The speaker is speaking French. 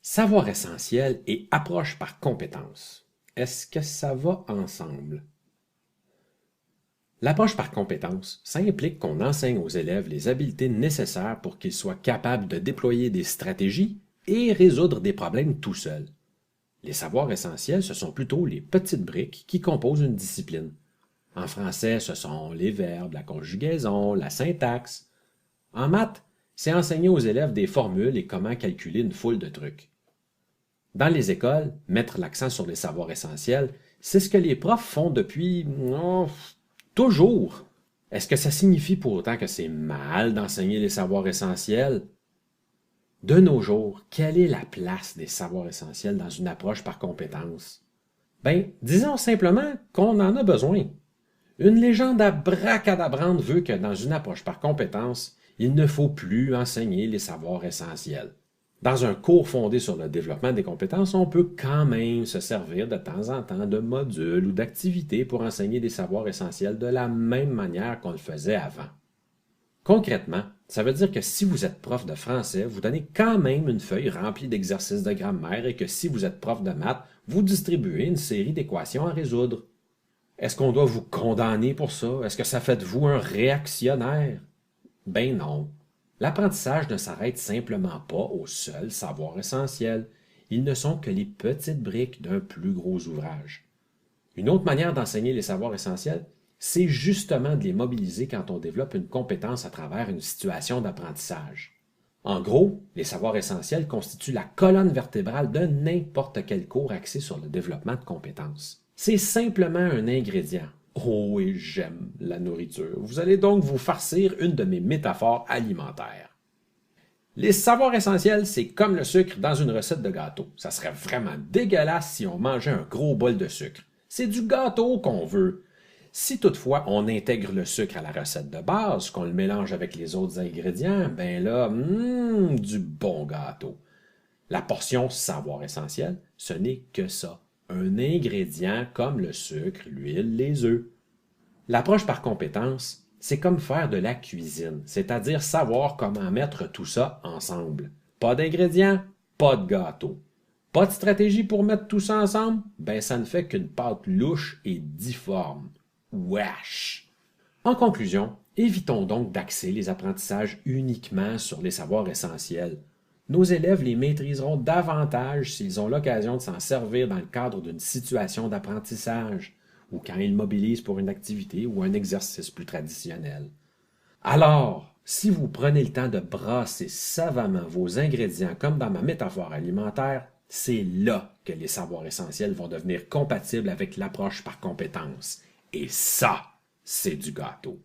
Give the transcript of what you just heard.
Savoir essentiel et approche par compétence. Est-ce que ça va ensemble? L'approche par compétence, ça implique qu'on enseigne aux élèves les habiletés nécessaires pour qu'ils soient capables de déployer des stratégies et résoudre des problèmes tout seuls. Les savoirs essentiels, ce sont plutôt les petites briques qui composent une discipline. En français, ce sont les verbes, la conjugaison, la syntaxe. En maths, c'est enseigner aux élèves des formules et comment calculer une foule de trucs. Dans les écoles, mettre l'accent sur les savoirs essentiels, c'est ce que les profs font depuis toujours. Est-ce que ça signifie pour autant que c'est mal d'enseigner les savoirs essentiels? De nos jours, quelle est la place des savoirs essentiels dans une approche par compétence? Disons simplement qu'on en a besoin. Une légende abracadabrante veut que dans une approche par compétence, il ne faut plus enseigner les savoirs essentiels. Dans un cours fondé sur le développement des compétences, on peut quand même se servir de temps en temps de modules ou d'activités pour enseigner des savoirs essentiels de la même manière qu'on le faisait avant. Concrètement, ça veut dire que si vous êtes prof de français, vous donnez quand même une feuille remplie d'exercices de grammaire et que si vous êtes prof de maths, vous distribuez une série d'équations à résoudre. Est-ce qu'on doit vous condamner pour ça? Est-ce que ça fait de vous un réactionnaire? Ben non. L'apprentissage ne s'arrête simplement pas au seul savoir essentiel. Ils ne sont que les petites briques d'un plus gros ouvrage. Une autre manière d'enseigner les savoirs essentiels, c'est justement de les mobiliser quand on développe une compétence à travers une situation d'apprentissage. En gros, les savoirs essentiels constituent la colonne vertébrale de n'importe quel cours axé sur le développement de compétences. C'est simplement un ingrédient. Oh, et j'aime la nourriture. Vous allez donc vous farcir une de mes métaphores alimentaires. Les savoirs essentiels, c'est comme le sucre dans une recette de gâteau. Ça serait vraiment dégueulasse si on mangeait un gros bol de sucre. C'est du gâteau qu'on veut. Si toutefois on intègre le sucre à la recette de base, qu'on le mélange avec les autres ingrédients, du bon gâteau. La portion savoir essentiel, ce n'est que ça. Un ingrédient comme le sucre, l'huile, les œufs. L'approche par compétence, c'est comme faire de la cuisine, c'est-à-dire savoir comment mettre tout ça ensemble. Pas d'ingrédients, pas de gâteau. Pas de stratégie pour mettre tout ça ensemble? Ça ne fait qu'une pâte louche et difforme. Wesh! En conclusion, évitons donc d'axer les apprentissages uniquement sur les savoirs essentiels. Nos élèves les maîtriseront davantage s'ils ont l'occasion de s'en servir dans le cadre d'une situation d'apprentissage ou quand ils mobilisent pour une activité ou un exercice plus traditionnel. Alors, si vous prenez le temps de brasser savamment vos ingrédients comme dans ma métaphore alimentaire, c'est là que les savoirs essentiels vont devenir compatibles avec l'approche par compétence. Et ça, c'est du gâteau.